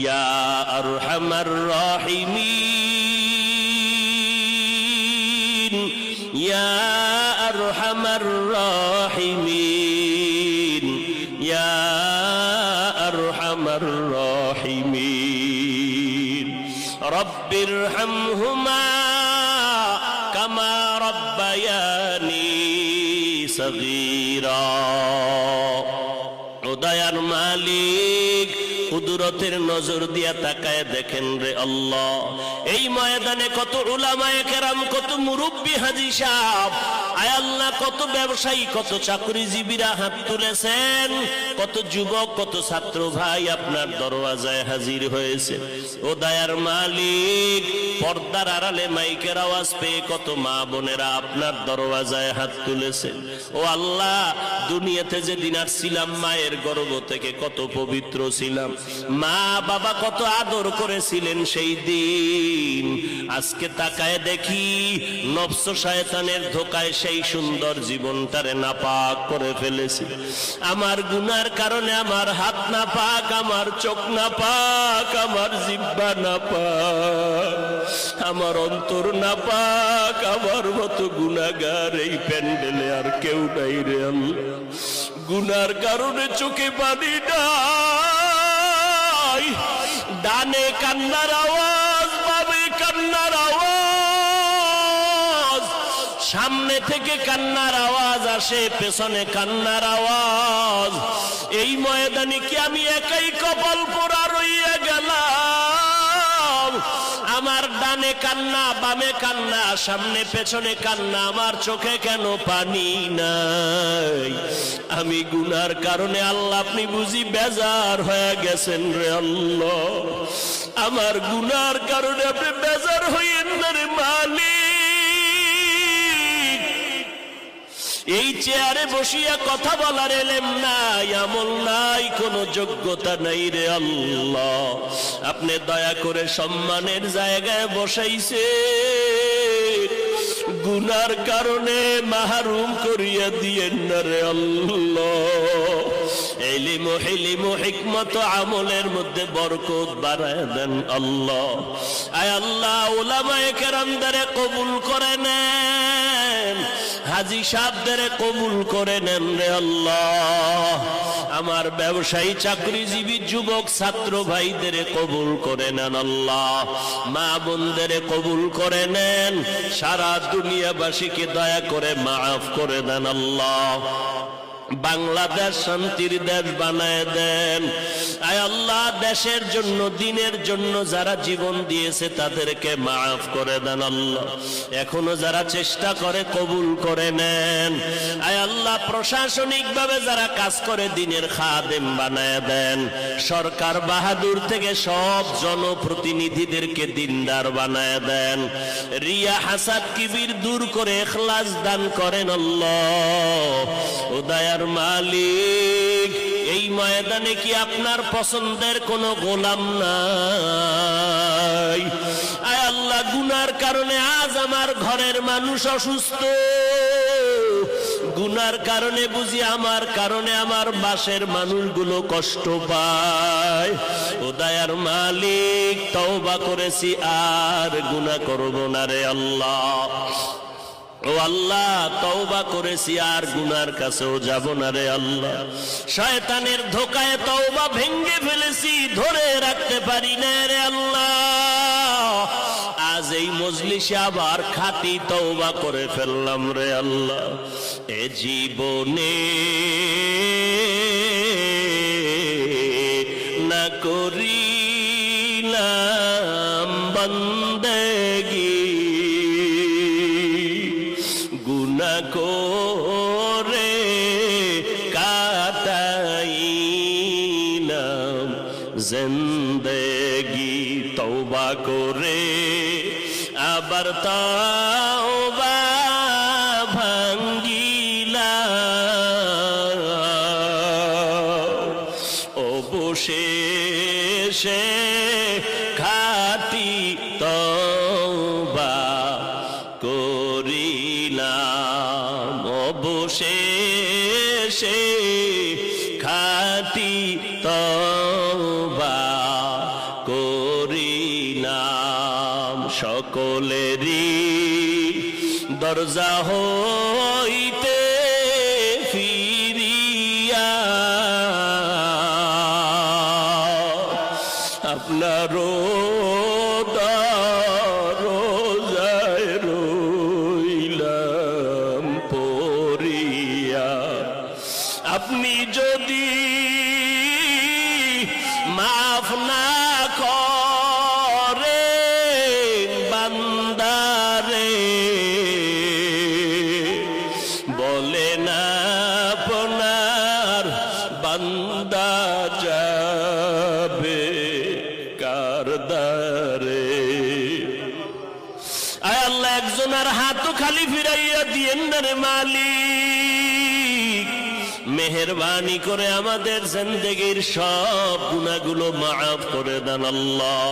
ইয়া আরহামার রাহিমিন, ইয়া আরহামার রাহিমিন, ইয়া আরহামার রাহিমিন। রব্বিরহামহুমা কামা রব্বায়ানি সগীরা। ও দয়ার মালিক, কুদরতের নজর দিয়া তাকায় দেখেন রে আল্লাহ, এই ময়দানে কত উলামায়ে কেরাম, কত মুরব্বী হাজী সাহেব, আয় আল্লাহ, কত ব্যবসায়ী, কত চাকরিজীবীরা হাত তুলেছেন, কত যুবক, কত ছাত্র ভাই আপনার দরওয়াজায় হাজির হয়েছে। ও দয়ার মালিক, পর্দার আড়ালে মাইকের আওয়াজ পেয়ে কত মা বোনেরা আপনার দরওয়াজায় হাত তুলেছেন। ও আল্লাহ, দুনিয়াতে যেদিন আসছিলাম মায়ের গর্ভ থেকে কত পবিত্র ছিলাম, মা বাবা কত আদর করেছিলেন সেই দিন। আজকে তাকায় দেখি নফস শয়তানের ধোকায় সেই সুন্দর জীবনটারে নাপাক করে ফেলেছি। আমার গুনার কারণে আমার হাত নাপাক, আমার চোখ নাপাক, আমার জিহ্বা নাপাক, আমার অন্তর নাপাক। আমার মতো গুনাহগার এই প্যান্ডেলে আর কেউ নাই রে আল্লাহ। গুনার কারণে চোখে পানি নাই, ডানে কান্নার আওয়াজ, বামে কান্নার আওয়াজ, সামনে থেকে কান্নার আওয়াজ আসে, পেছনে কান্নার আওয়াজ। এই ময়দানে কি আমি একাই কপাল পোড়া রইয়া গেলাম? আমার ডানে কান্না, বামে কান্না, সামনে পেছনে কান্না, আমার চোখে কেন পানি নাই? আমি গুনার কারণে আল্লাহ আপনি বুঝি বেজার হয়ে গেছেন রে আল্লাহ। আমার গুনার কারণে আপনি বেজার হইয়েন না রে মালিক। এই চেয়ারে বসিয়া কথা বলার এলেম নাই, আমল নাই, কোনো যোগ্যতা নাই রে আল্লাহ। আপনি দয়া করে সম্মানের জায়গায় বসাইছে, গুনার কারণে মাহরুম করিয়া দিয়েন না রে আল্লাহ। ইলম, হিলম, হিকমত, আমলের মধ্যে বরকত বাড়ায় দেন আল্লাহ। আয় আল্লাহ, উলামায়ে কেরামদেরে কবুল করে নেন, হাজী সাহেবদেরে কবুল করে নেন রে আল্লাহ। আমার ব্যবসায়ী, চাকরিজীবী, যুবক, ছাত্র ভাইদের কবুল করে নেন আল্লাহ। মা বোনদের কবুল করে নেন, সারা দুনিয়াবাসীকে দয়া করে মাফ করে দেন আল্লাহ। বাংলাদেশ শান্তির দেশ বানায় দেন। আয় আল্লাহ, দেশের জন্য, দিনের জন্য যারা জীবন দিয়েছে তাদেরকে মাফ করে দেন আল্লাহ। এখনো যারা চেষ্টা করে কবুল করে নেন। আয় আল্লাহ, প্রশাসনিক ভাবে যারা কাজ করে দিনের খাদেম বানায় দেন। সরকার বাহাদুর থেকে সব জনপ্রতিনিধিদেরকে দিনদার বানায় দেন। রিয়া, হাসাদ, কিবির দূর করে ইখলাস দান করেন আল্লাহ। ও দয়ার মালিক, এই ময়দানে কি আপনার পছন্দের কোন গোলাম নাই? আয় আল্লাহ, গুনার কারণে আজ আমার ঘরের মানুষ অসুস্থ, গুনার কারণে বুঝি আমার কারণে আমার বাসের মানুষগুলো কষ্ট পায়। ও দয়ার মালিক, তওবা করেছি, আর গুনাহ করব না রে আল্লাহ। ও আল্লাহ, তওবা করেছি, আর গুনার কাছেও যাব না রে আল্লাহ। শয়তানের ধোকায় তওবা ভেঙে ফেলেছি, ধরে রাখতে পারি না রে আল্লাহ। আজ এই মজলিসে আবার খাঁটি তওবা করে ফেললাম রে আল্লাহ। এ জীবনে না করিলাম বন্দেগি, গুনাহ করে কাটাইলাম জিন্দেগি। তওবা করে আবার তওবা ভাঙ্গিলাম, অবশেষে খাঁটি তওবা করিলাম, অবশেষে খাঁটি তওবা করিলাম। সকলেরই দরজা হইতে ফিরিয়া আপনারও দরজায় রইলাম পড়িয়া। আপনি যদি মাফ না করেন বান্দারে, বলেন আপনার বান্দা যাবে কার দ্বারে। আয় আল্লাহ, একজনের হাতও খালি ফিরাইয়া দিয়েন না রে মালিক। মেহেরবানি করে আমাদের জিন্দেগীর সব গুনাহগুলো মাফ করে দেন আল্লাহ।